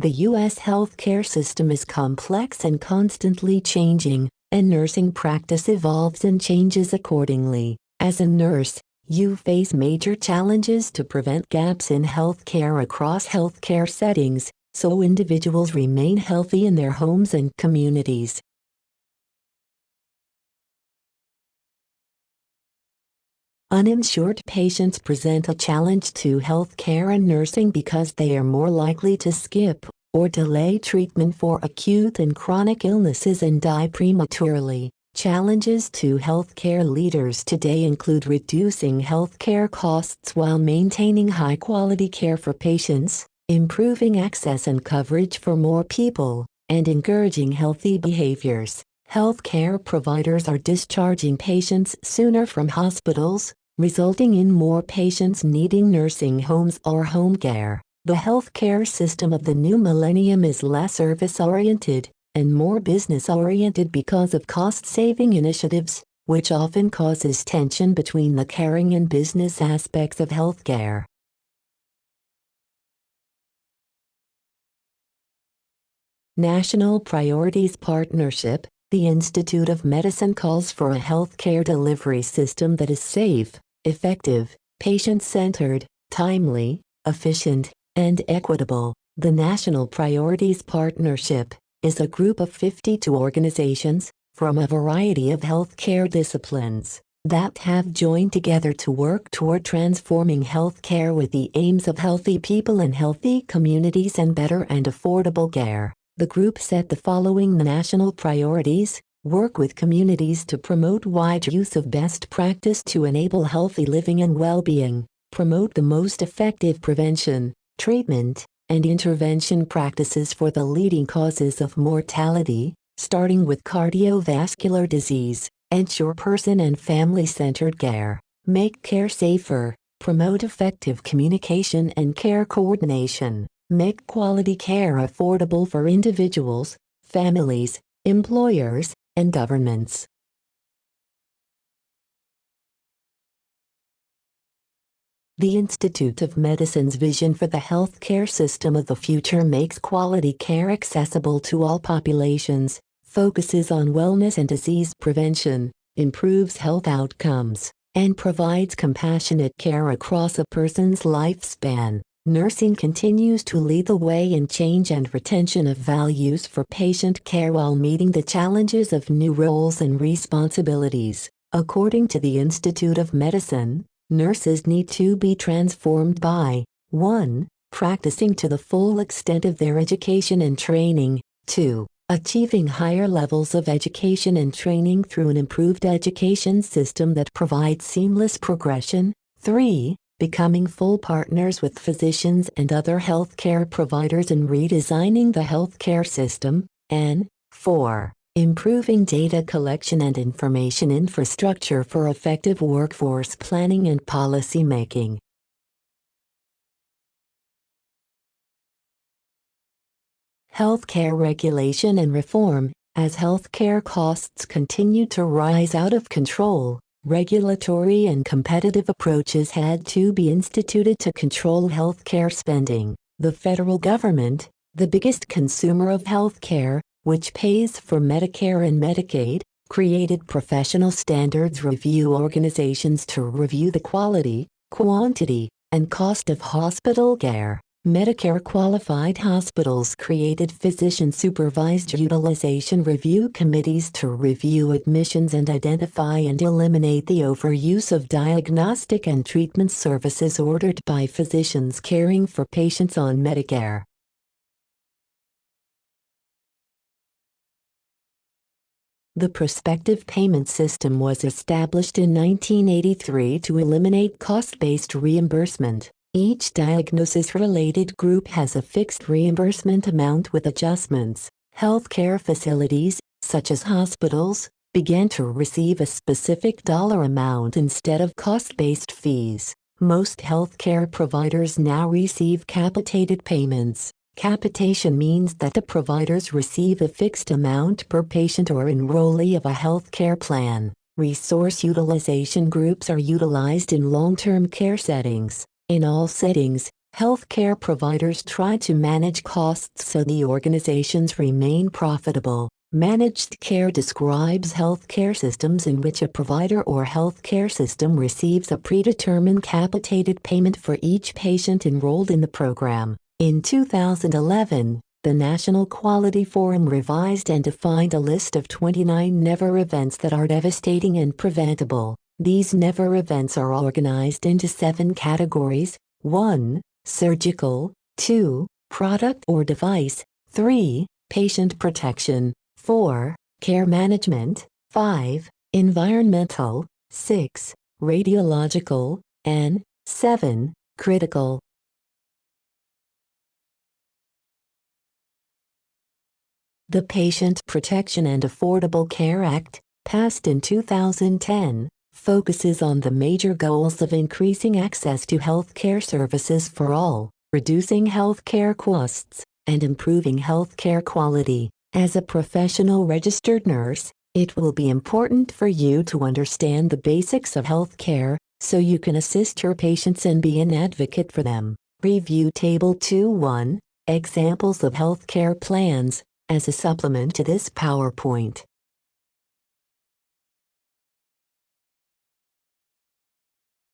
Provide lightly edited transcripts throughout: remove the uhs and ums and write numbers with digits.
The U.S. healthcare system is complex and constantly changing, and nursing practice evolves and changes accordingly. As a nurse, you face major challenges to prevent gaps in healthcare across healthcare settings, so individuals remain healthy in their homes and communities. Uninsured patients present a challenge to healthcare and nursing because they are more likely to skip or delay treatment for acute and chronic illnesses and die prematurely. Challenges to healthcare leaders today include reducing healthcare costs while maintaining high-quality care for patients, improving access and coverage for more people, and encouraging healthy behaviors. Healthcare providers are discharging patients sooner from hospitals, resulting in more patients needing nursing homes or home care. The healthcare system of the new millennium is less service-oriented and more business-oriented because of cost-saving initiatives, which often causes tension between the caring and business aspects of healthcare. National Priorities Partnership. The Institute of Medicine calls for a healthcare delivery system that is safe, effective, patient-centered, timely, efficient, and equitable. The National Priorities Partnership is a group of 52 organizations from a variety of healthcare disciplines that have joined together to work toward transforming healthcare with the aims of healthy people and healthy communities and better and affordable care. The group set the following national priorities: work with communities to promote wide use of best practice to enable healthy living and well-being, promote the most effective prevention, treatment, and intervention practices for the leading causes of mortality, starting with cardiovascular disease, ensure person and family-centered care, make care safer, promote effective communication and care coordination, make quality care affordable for individuals, families, employers, and governments. The Institute of Medicine's vision for the healthcare system of the future makes quality care accessible to all populations, focuses on wellness and disease prevention, improves health outcomes, and provides compassionate care across a person's lifespan. Nursing continues to lead the way in change and retention of values for patient care while meeting the challenges of new roles and responsibilities. According to the Institute of Medicine, nurses need to be transformed by 1. Practicing to the full extent of their education and training, 2. Achieving higher levels of education and training through an improved education system that provides seamless progression, 3. Becoming full partners with physicians and other healthcare providers in redesigning the healthcare system, and 4. Improving data collection and information infrastructure for effective workforce planning and policy making. Healthcare regulation and reform. As healthcare costs continue to rise out of control, regulatory and competitive approaches had to be instituted to control healthcare spending. The federal government, the biggest consumer of healthcare, which pays for Medicare and Medicaid, created professional standards review organizations to review the quality, quantity, and cost of hospital care. Medicare-qualified hospitals created physician-supervised utilization review committees to review admissions and identify and eliminate the overuse of diagnostic and treatment services ordered by physicians caring for patients on Medicare. The prospective payment system was established in 1983 to eliminate cost-based reimbursement. Each diagnosis-related group has a fixed reimbursement amount with adjustments. Healthcare facilities, such as hospitals, began to receive a specific dollar amount instead of cost-based fees. Most healthcare providers now receive capitated payments. Capitation means that the providers receive a fixed amount per patient or enrollee of a healthcare plan. Resource utilization groups are utilized in long-term care settings. In all settings, Healthcare providers try to manage costs so the organizations remain profitable. Managed care describes healthcare systems in which a provider or healthcare system receives a predetermined capitated payment for each patient enrolled in the program. In 2011, the National Quality Forum revised and defined a list of 29 never events that are devastating and preventable. These never events are organized into 7 categories: 1. Surgical, 2. Product or device, 3. Patient protection, 4. Care management, 5. Environmental, 6. Radiological, and 7. Critical. The Patient Protection and Affordable Care Act, passed in 2010, focuses on the major goals of increasing access to healthcare services for all, reducing healthcare costs, and improving healthcare quality. As a professional registered nurse, it will be important for you to understand the basics of healthcare, so you can assist your patients and be an advocate for them. Review Table 2:1, Examples of Healthcare Plans, as a supplement to this PowerPoint.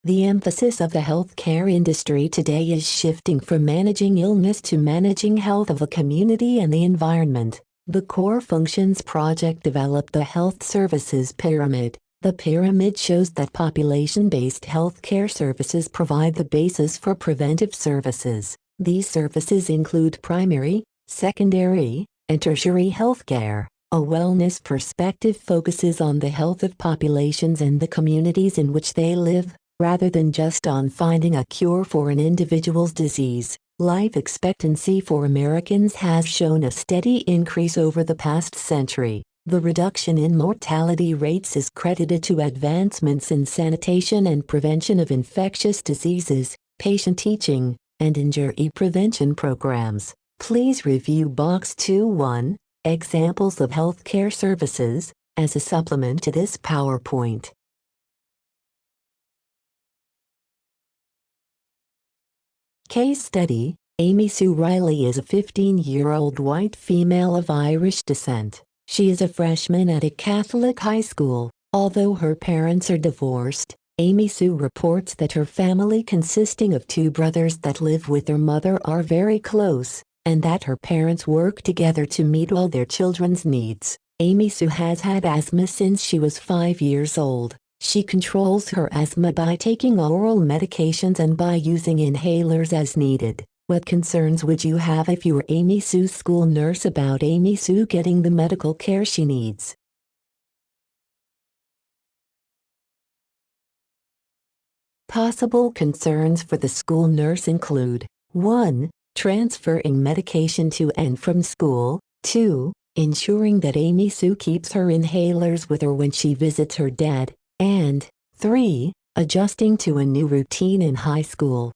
The emphasis of the healthcare industry today is shifting from managing illness to managing health of a community and the environment. The Core Functions Project developed the Health Services Pyramid. The pyramid shows that population-based healthcare services provide the basis for preventive services. These services include primary, secondary, and tertiary healthcare. A wellness perspective focuses on the health of populations and the communities in which they live, rather than just on finding a cure for an individual's disease. Life expectancy for Americans has shown a steady increase over the past century. The reduction in mortality rates is credited to advancements in sanitation and prevention of infectious diseases, patient teaching, and injury prevention programs. Please review Box 2:1, Examples of Healthcare Services, as a supplement to this PowerPoint. Case study: Amy Sue Riley is a 15-year-old white female of Irish descent. She is a freshman at a Catholic high school. Although her parents are divorced, Amy Sue reports that her family, consisting of 2 brothers that live with their mother, are very close, and that her parents work together to meet all their children's needs. Amy Sue has had asthma since she was 5 years old. She controls her asthma by taking oral medications and by using inhalers as needed. What concerns would you have if you were Amy Sue's school nurse about Amy Sue getting the medical care she needs? Possible concerns for the school nurse include: 1. Transferring medication to and from school. 2. Ensuring that Amy Sue keeps her inhalers with her when she visits her dad. And 3. Adjusting to a new routine in high school.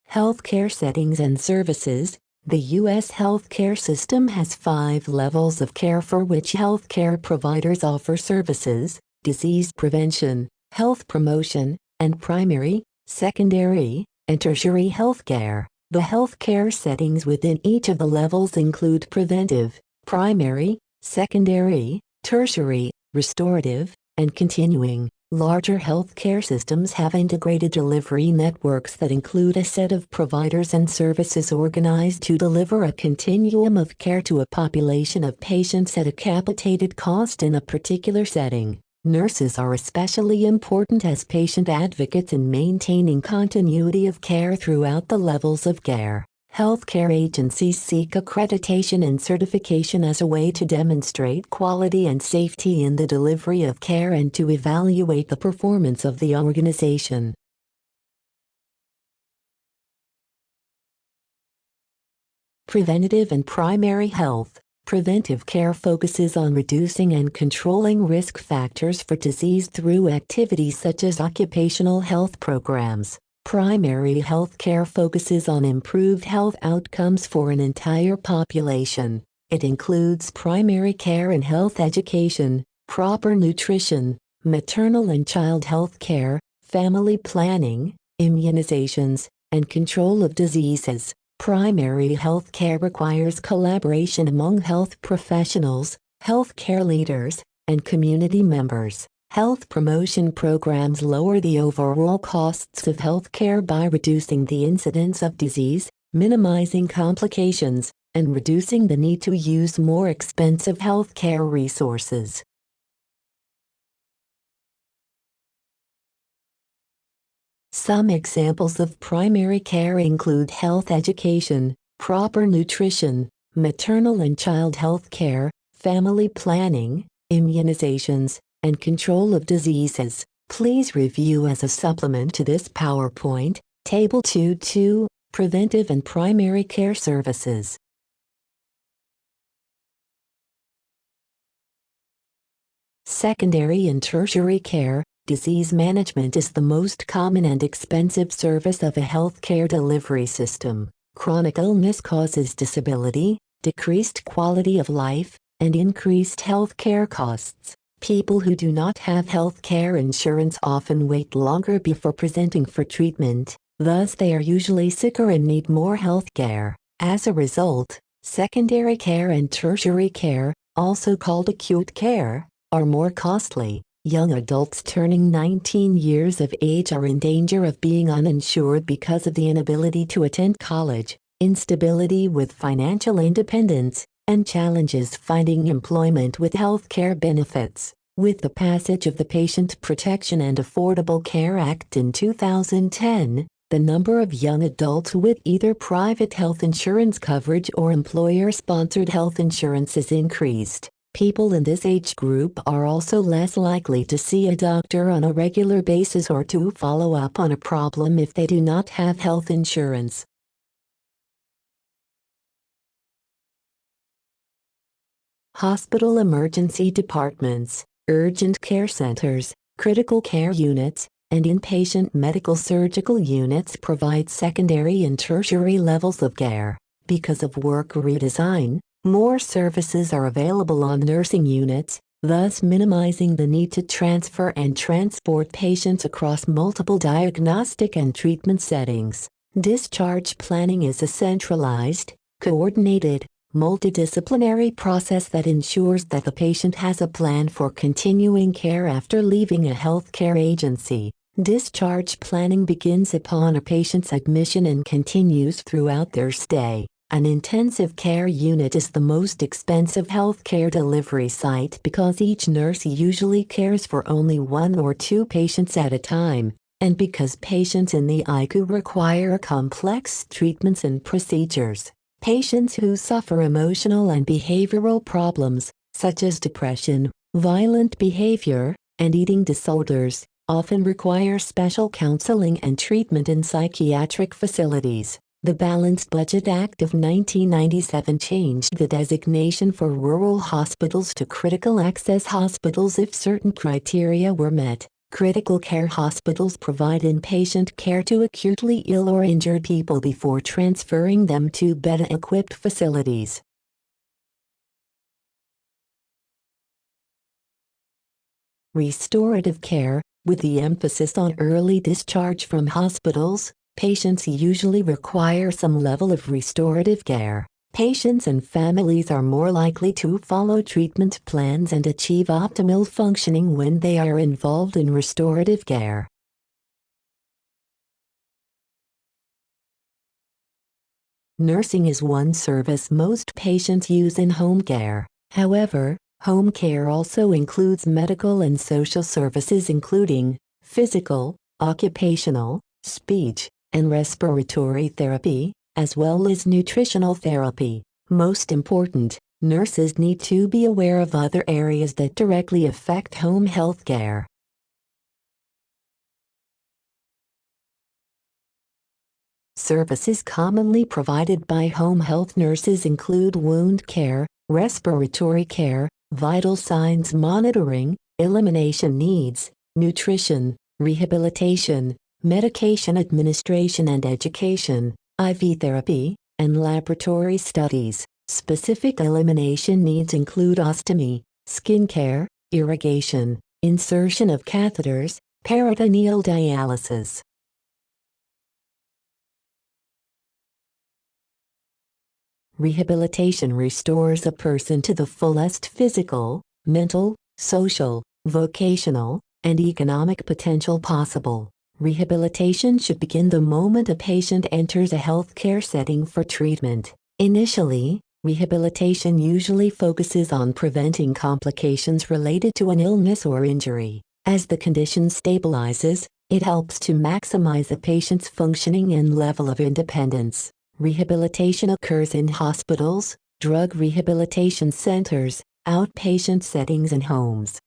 Healthcare settings and services. The U.S. healthcare system has 5 levels of care for which healthcare providers offer services: disease prevention, health promotion, and primary, secondary, and tertiary healthcare. The healthcare settings within each of the levels include preventive, primary, secondary, tertiary, restorative, and continuing. Larger healthcare systems have integrated delivery networks that include a set of providers and services organized to deliver a continuum of care to a population of patients at a capitated cost in a particular setting. Nurses are especially important as patient advocates in maintaining continuity of care throughout the levels of care. Healthcare agencies seek accreditation and certification as a way to demonstrate quality and safety in the delivery of care and to evaluate the performance of the organization. Preventive and primary health. Preventive care focuses on reducing and controlling risk factors for disease through activities such as occupational health programs. Primary health care focuses on improved health outcomes for an entire population. It includes primary care and health education, proper nutrition, maternal and child health care, family planning, immunizations, and control of diseases. Primary health care requires collaboration among health professionals, healthcare leaders, and community members. Health promotion programs lower the overall costs of healthcare by reducing the incidence of disease, minimizing complications, and reducing the need to use more expensive healthcare resources. Some examples of primary care include health education, proper nutrition, maternal and child health care, family planning, immunizations, and control of diseases. Please review as a supplement to this PowerPoint, Table 2.2, Preventive and Primary Care Services. Secondary and tertiary care. Disease management is the most common and expensive service of a healthcare delivery system. Chronic illness causes disability, decreased quality of life, and increased healthcare costs. People who do not have healthcare insurance often wait longer before presenting for treatment, thus they are usually sicker and need more healthcare. As a result, secondary care and tertiary care, also called acute care, are more costly. Young adults turning 19 years of age are in danger of being uninsured because of the inability to attend college, instability with financial independence, and challenges finding employment with healthcare benefits. With the passage of the Patient Protection and Affordable Care Act in 2010, the number of young adults with either private health insurance coverage or employer-sponsored health insurance has increased. People in this age group are also less likely to see a doctor on a regular basis or to follow up on a problem if they do not have health insurance. Hospital emergency departments, urgent care centers, critical care units, and inpatient medical surgical units provide secondary and tertiary levels of care. Because of work redesign, more services are available on nursing units, thus minimizing the need to transfer and transport patients across multiple diagnostic and treatment settings. Discharge planning is a centralized, coordinated, multidisciplinary process that ensures that the patient has a plan for continuing care after leaving a healthcare agency. Discharge planning begins upon a patient's admission and continues throughout their stay. An intensive care unit is the most expensive healthcare delivery site because each nurse usually cares for only 1 or 2 patients at a time, and because patients in the ICU require complex treatments and procedures. Patients who suffer emotional and behavioral problems, such as depression, violent behavior, and eating disorders, often require special counseling and treatment in psychiatric facilities. The Balanced Budget Act of 1997 changed the designation for rural hospitals to critical access hospitals if certain criteria were met. Critical care hospitals provide inpatient care to acutely ill or injured people before transferring them to better-equipped facilities. Restorative care, with the emphasis on early discharge from hospitals, patients usually require some level of restorative care. Patients and families are more likely to follow treatment plans and achieve optimal functioning when they are involved in restorative care. Nursing is one service most patients use in home care. However, home care also includes medical and social services including physical, occupational, speech, and respiratory therapy, as well as nutritional therapy. Most important, nurses need to be aware of other areas that directly affect home health care. Services commonly provided by home health nurses include wound care, respiratory care, vital signs monitoring, elimination needs, nutrition, rehabilitation, medication administration and education, IV therapy, and laboratory studies. Specific elimination needs include ostomy, skin care, irrigation, insertion of catheters, peritoneal dialysis. Rehabilitation restores a person to the fullest physical, mental, social, vocational, and economic potential possible. Rehabilitation should begin the moment a patient enters a healthcare setting for treatment. Initially, rehabilitation usually focuses on preventing complications related to an illness or injury. As the condition stabilizes, it helps to maximize a patient's functioning and level of independence. Rehabilitation occurs in hospitals, drug rehabilitation centers, outpatient settings, and homes.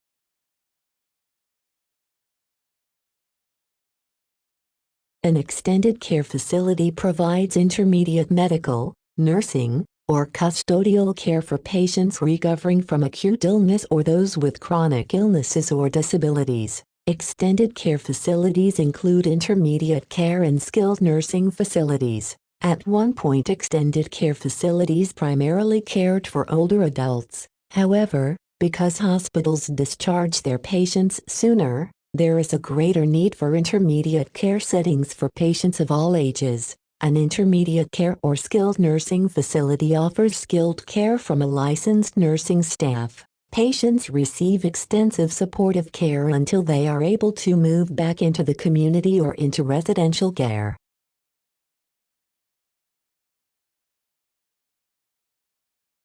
An extended care facility provides intermediate medical, nursing, or custodial care for patients recovering from acute illness or those with chronic illnesses or disabilities. Extended care facilities include intermediate care and skilled nursing facilities. At one point, extended care facilities primarily cared for older adults. However, because hospitals discharge their patients sooner, there is a greater need for intermediate care settings for patients of all ages. An intermediate care or skilled nursing facility offers skilled care from a licensed nursing staff. Patients receive extensive supportive care until they are able to move back into the community or into residential care.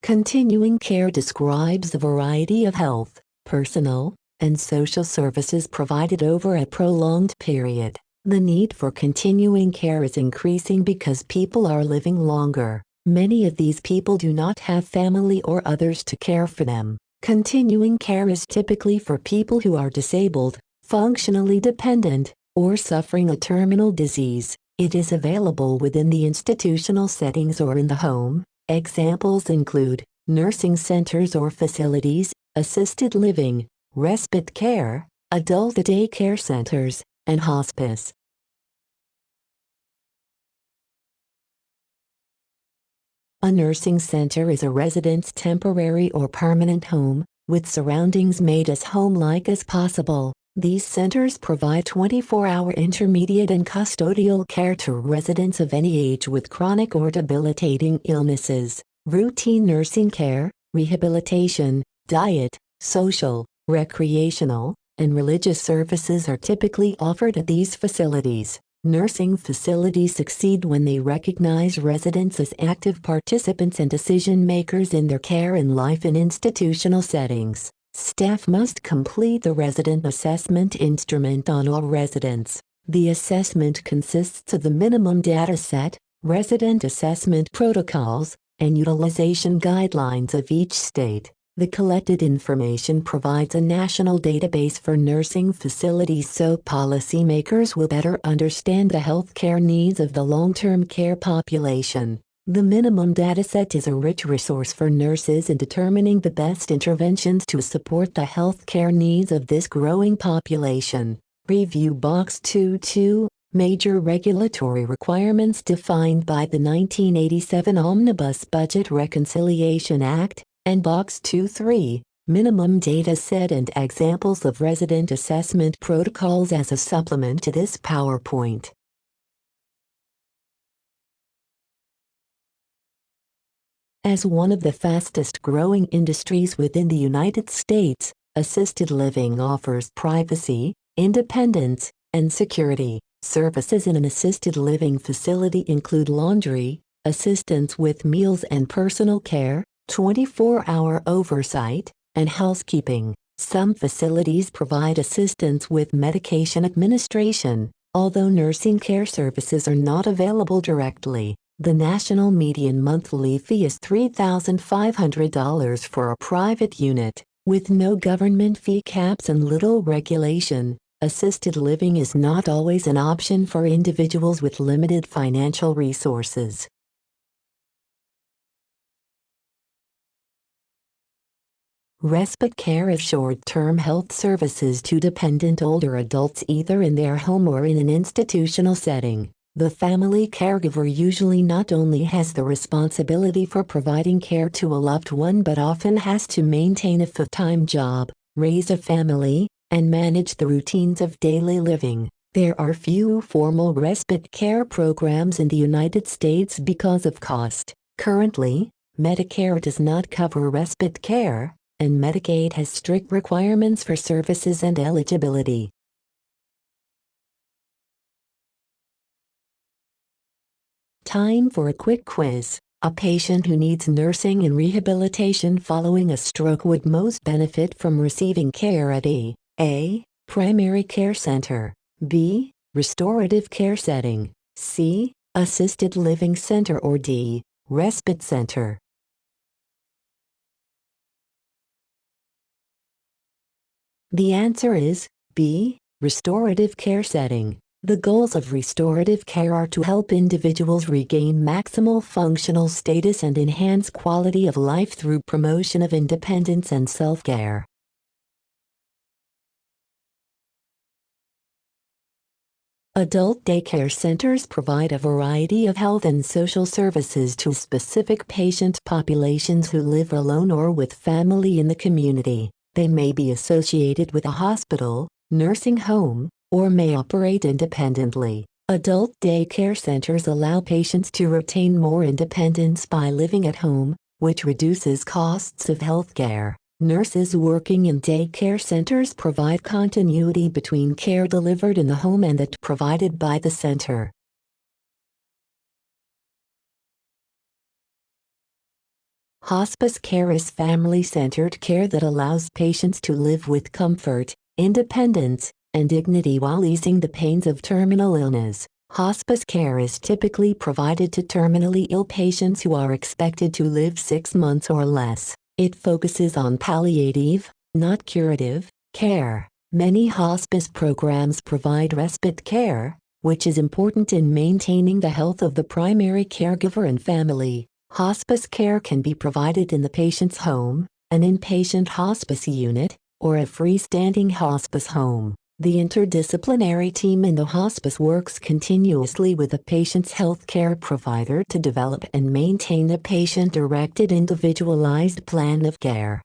Continuing care describes the variety of health, personal, and social services provided over a prolonged period. The need for continuing care is increasing because people are living longer. Many of these people do not have family or others to care for them. Continuing care is typically for people who are disabled, functionally dependent, or suffering a terminal disease. It is available within the institutional settings or in the home. Examples include nursing centers or facilities, assisted living, respite care, adult day care centers, and hospice. A nursing center is a resident's temporary or permanent home, with surroundings made as home-like as possible. These centers provide 24-hour intermediate and custodial care to residents of any age with chronic or debilitating illnesses. Routine nursing care, rehabilitation, diet, social, recreational, and religious services are typically offered at these facilities. Nursing facilities succeed when they recognize residents as active participants and decision-makers in their care and life in institutional settings. Staff must complete the resident assessment instrument on all residents. The assessment consists of the minimum data set, resident assessment protocols, and utilization guidelines of each state. The collected information provides a national database for nursing facilities so policymakers will better understand the healthcare needs of the long-term care population. The minimum dataset is a rich resource for nurses in determining the best interventions to support the healthcare needs of this growing population. Review Box 2.2 Major regulatory requirements defined by the 1987 Omnibus Budget Reconciliation Act, and Box 2.3 Minimum data set and examples of resident assessment protocols as a supplement to this PowerPoint. As one of the fastest-growing industries within the United States, assisted living offers privacy, independence, and security. Services in an assisted living facility include laundry, assistance with meals and personal care, 24-hour oversight, and housekeeping. Some facilities provide assistance with medication administration, although nursing care services are not available directly. The national median monthly fee is $3,500 for a private unit. With no government fee caps and little regulation, assisted living is not always an option for individuals with limited financial resources. Respite care is short-term health services to dependent older adults either in their home or in an institutional setting. The family caregiver usually not only has the responsibility for providing care to a loved one but often has to maintain a full-time job, raise a family, and manage the routines of daily living. There are few formal respite care programs in the United States because of cost. Currently, Medicare does not cover respite care, and Medicaid has strict requirements for services and eligibility. Time for a quick quiz. A patient who needs nursing and rehabilitation following a stroke would most benefit from receiving care at A. Primary care center, B. Restorative care setting, C. Assisted living center, or D. Respite center. The answer is B. Restorative care setting. The goals of restorative care are to help individuals regain maximal functional status and enhance quality of life through promotion of independence and self-care. Adult daycare centers provide a variety of health and social services to specific patient populations who live alone or with family in the community. They may be associated with a hospital, nursing home, or may operate independently. Adult daycare centers allow patients to retain more independence by living at home, which reduces costs of healthcare. Nurses working in daycare centers provide continuity between care delivered in the home and that provided by the center. Hospice care is family-centered care that allows patients to live with comfort, independence, and dignity while easing the pains of terminal illness. Hospice care is typically provided to terminally ill patients who are expected to live 6 months or less. It focuses on palliative, not curative, care. Many hospice programs provide respite care, which is important in maintaining the health of the primary caregiver and family. Hospice care can be provided in the patient's home, an inpatient hospice unit, or a freestanding hospice home. The interdisciplinary team in the hospice works continuously with the patient's healthcare provider to develop and maintain a patient-directed individualized plan of care.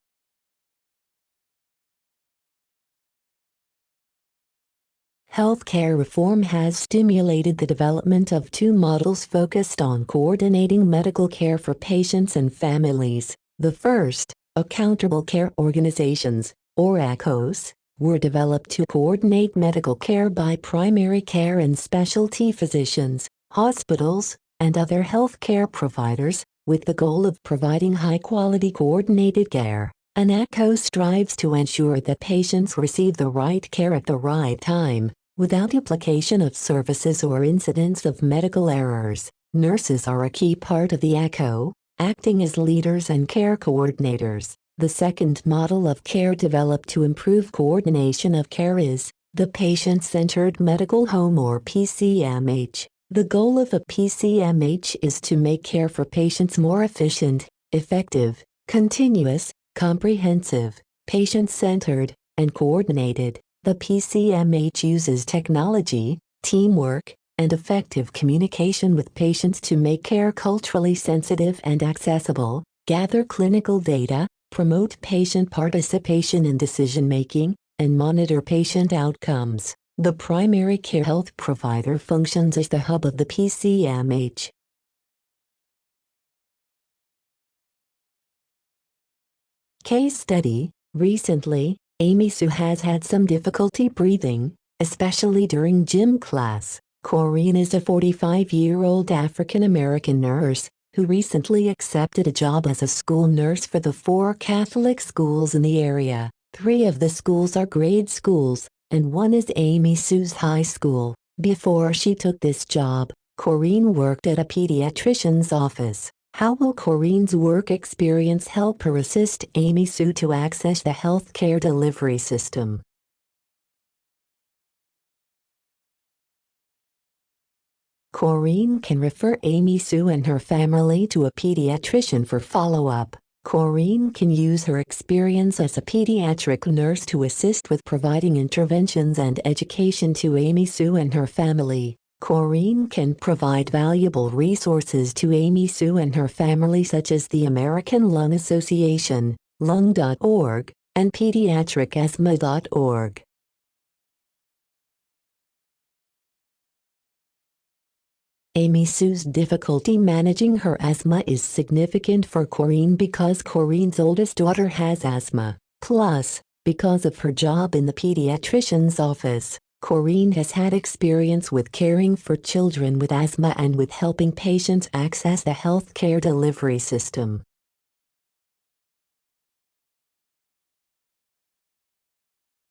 Healthcare reform has stimulated the development of two models focused on coordinating medical care for patients and families. The first, Accountable Care Organizations, or ACOs, were developed to coordinate medical care by primary care and specialty physicians, hospitals, and other healthcare providers, with the goal of providing high-quality coordinated care. An ACO strives to ensure that patients receive the right care at the right time, without duplication of services or incidence of medical errors. Nurses are a key part of the ACO, acting as leaders and care coordinators. The second model of care developed to improve coordination of care is the Patient-Centered Medical Home, or PCMH. The goal of a PCMH is to make care for patients more efficient, effective, continuous, comprehensive, patient-centered, and coordinated. The PCMH uses technology, teamwork, and effective communication with patients to make care culturally sensitive and accessible, gather clinical data, promote patient participation in decision-making, and monitor patient outcomes. The primary care health provider functions as the hub of the PCMH. Case study: recently, Amy Sue has had some difficulty breathing, especially during gym class. Corinne is a 45-year-old African-American nurse who recently accepted a job as a school nurse for the 4 Catholic schools in the area. 3 of the schools are grade schools, and 1 is Amy Sue's high school. Before she took this job, Corinne worked at a pediatrician's office. How will Corinne's work experience help her assist Amy Sue to access the healthcare delivery system? Corinne can refer Amy Sue and her family to a pediatrician for follow-up. Corinne can use her experience as a pediatric nurse to assist with providing interventions and education to Amy Sue and her family. Corinne can provide valuable resources to Amy Sue and her family, such as the American Lung Association, lung.org, and pediatricasthma.org. Amy Sue's difficulty managing her asthma is significant for Corinne because Corinne's oldest daughter has asthma. Plus, because of her job in the pediatrician's office, Corinne has had experience with caring for children with asthma and with helping patients access the healthcare delivery system.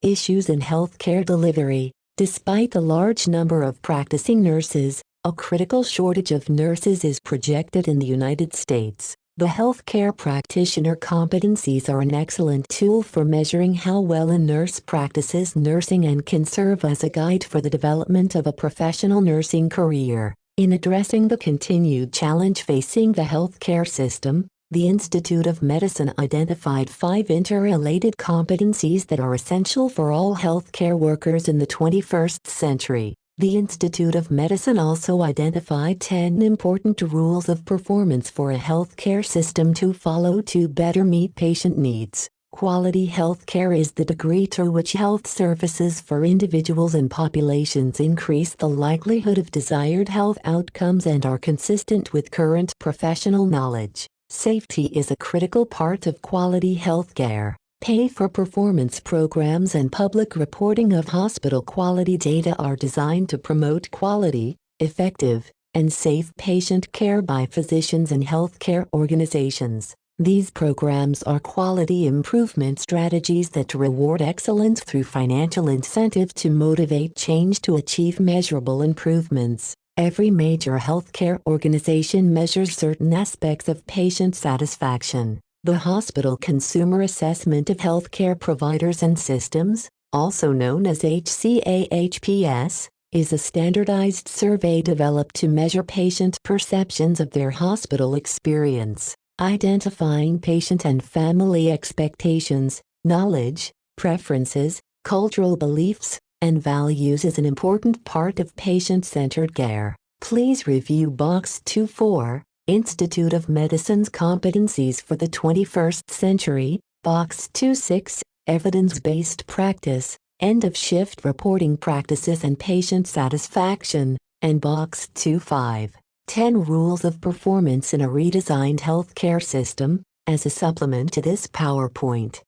Issues in healthcare delivery. Despite the large number of practicing nurses, a critical shortage of nurses is projected in the United States. The healthcare practitioner competencies are an excellent tool for measuring how well a nurse practices nursing and can serve as a guide for the development of a professional nursing career. In addressing the continued challenge facing the healthcare system, the Institute of Medicine identified 5 interrelated competencies that are essential for all healthcare workers in the 21st century. The Institute of Medicine also identified 10 important rules of performance for a healthcare system to follow to better meet patient needs. Quality healthcare is the degree to which health services for individuals and populations increase the likelihood of desired health outcomes and are consistent with current professional knowledge. Safety is a critical part of quality healthcare. Pay-for-performance programs and public reporting of hospital quality data are designed to promote quality, effective, and safe patient care by physicians and healthcare organizations. These programs are quality improvement strategies that reward excellence through financial incentive to motivate change to achieve measurable improvements. Every major healthcare organization measures certain aspects of patient satisfaction. The Hospital Consumer Assessment of Healthcare Providers and Systems, also known as HCAHPS, is a standardized survey developed to measure patient perceptions of their hospital experience, identifying patient and family expectations, knowledge, preferences, cultural beliefs, and values is an important part of patient-centered care. Please review Box 2-4, Institute of Medicine's Competencies for the 21st Century, Box 2-6, Evidence-Based Practice, End-of-Shift Reporting Practices and Patient Satisfaction, and Box 2-5, 10 Rules of Performance in a Redesigned Healthcare System, as a supplement to this PowerPoint.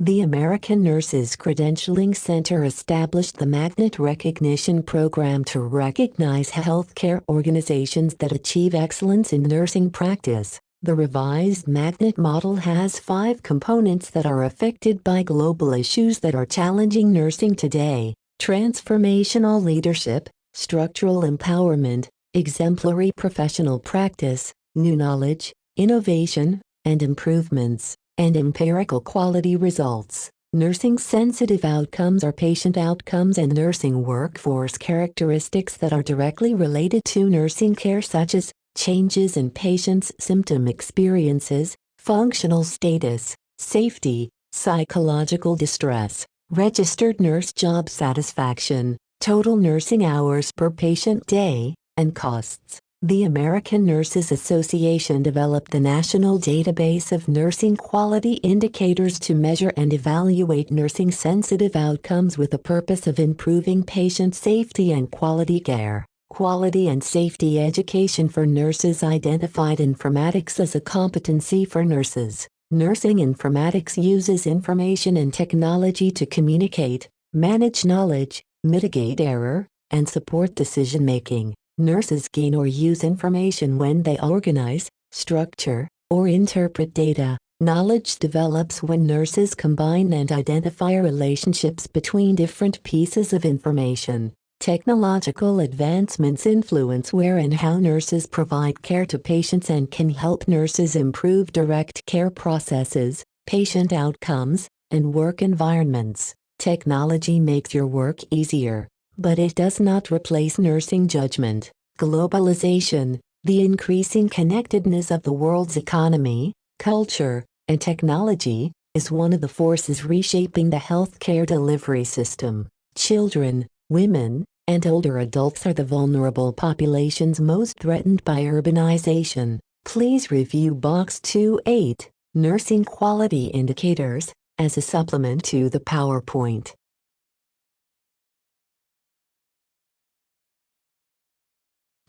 The American Nurses Credentialing Center established the Magnet Recognition Program to recognize healthcare organizations that achieve excellence in nursing practice. The revised Magnet model has 5 components that are affected by global issues that are challenging nursing today: transformational leadership, structural empowerment, exemplary professional practice, new knowledge, innovation, and improvements, and empirical quality results. Nursing-sensitive outcomes are patient outcomes and nursing workforce characteristics that are directly related to nursing care, such as changes in patients' symptom experiences, functional status, safety, psychological distress, registered nurse job satisfaction, total nursing hours per patient day, and costs. The American Nurses Association developed the National Database of Nursing Quality Indicators to measure and evaluate nursing-sensitive outcomes with the purpose of improving patient safety and quality care. Quality and safety education for nurses identified informatics as a competency for nurses. Nursing informatics uses information and technology to communicate, manage knowledge, mitigate error, and support decision-making. Nurses gain or use information when they organize, structure, or interpret data. Knowledge develops when nurses combine and identify relationships between different pieces of information. Technological advancements influence where and how nurses provide care to patients and can help nurses improve direct care processes, patient outcomes, and work environments. Technology makes your work easier, but it does not replace nursing judgment. Globalization, the increasing connectedness of the world's economy, culture, and technology, is one of the forces reshaping the healthcare delivery system. Children, women, and older adults are the vulnerable populations most threatened by urbanization. Please review Box 2-8, Nursing Quality Indicators, as a supplement to the PowerPoint.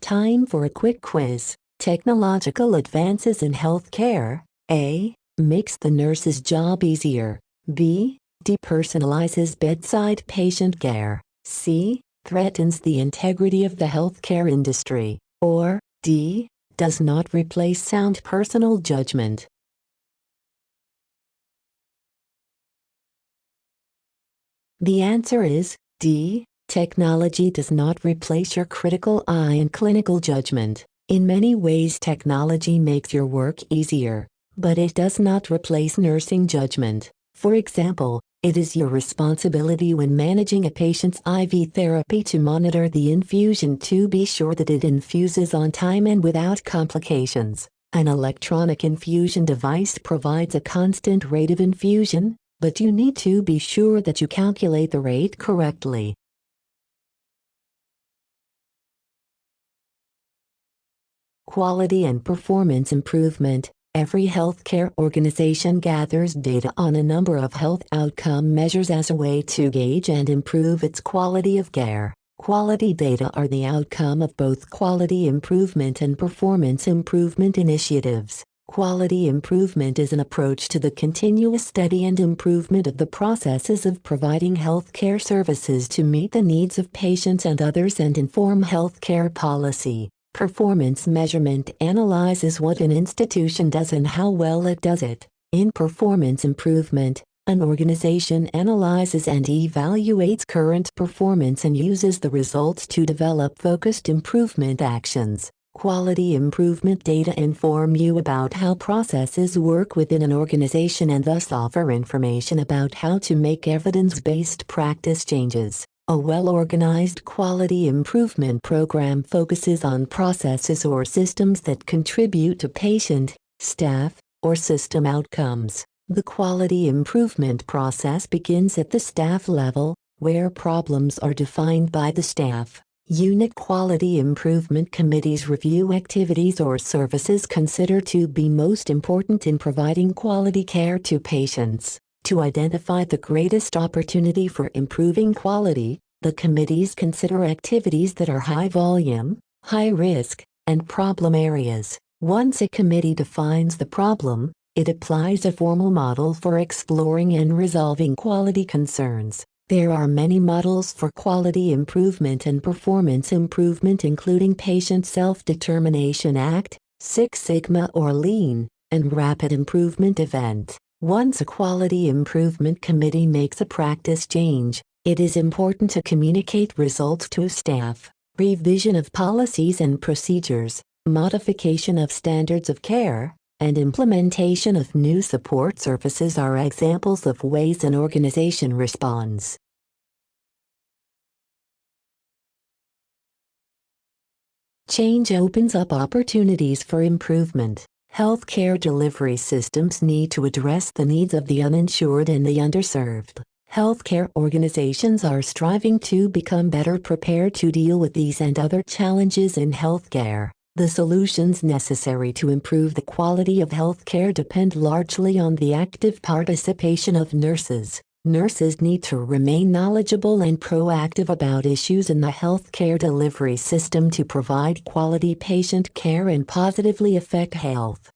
Time for a quick quiz. Technological advances in healthcare. A. Makes the nurse's job easier. B. Depersonalizes bedside patient care. C. Threatens the integrity of the healthcare industry. Or D. Does not replace sound personal judgment. The answer is D. Technology does not replace your critical eye and clinical judgment. In many ways, technology makes your work easier, but it does not replace nursing judgment. For example, it is your responsibility when managing a patient's IV therapy to monitor the infusion to be sure that it infuses on time and without complications. An electronic infusion device provides a constant rate of infusion, but you need to be sure that you calculate the rate correctly. Quality and performance improvement. Every healthcare organization gathers data on a number of health outcome measures as a way to gauge and improve its quality of care. Quality data are the outcome of both quality improvement and performance improvement initiatives. Quality improvement is an approach to the continuous study and improvement of the processes of providing healthcare services to meet the needs of patients and others and inform healthcare policy. Performance measurement analyzes what an institution does and how well it does it. In performance improvement, an organization analyzes and evaluates current performance and uses the results to develop focused improvement actions. Quality improvement data inform you about how processes work within an organization and thus offer information about how to make evidence-based practice changes. A well-organized quality improvement program focuses on processes or systems that contribute to patient, staff, or system outcomes. The quality improvement process begins at the staff level, where problems are defined by the staff. Unit quality improvement committees review activities or services considered to be most important in providing quality care to patients. To identify the greatest opportunity for improving quality, the committees consider activities that are high volume, high risk, and problem areas. Once a committee defines the problem, it applies a formal model for exploring and resolving quality concerns. There are many models for quality improvement and performance improvement, including Patient Self-Determination Act, Six Sigma or Lean, and Rapid Improvement Event. Once a quality improvement committee makes a practice change, it is important to communicate results to staff. Revision of policies and procedures, modification of standards of care, and implementation of new support services are examples of ways an organization responds. Change opens up opportunities for improvement. Healthcare delivery systems need to address the needs of the uninsured and the underserved. Healthcare organizations are striving to become better prepared to deal with these and other challenges in healthcare. The solutions necessary to improve the quality of healthcare depend largely on the active participation of nurses. Nurses need to remain knowledgeable and proactive about issues in the healthcare delivery system to provide quality patient care and positively affect health.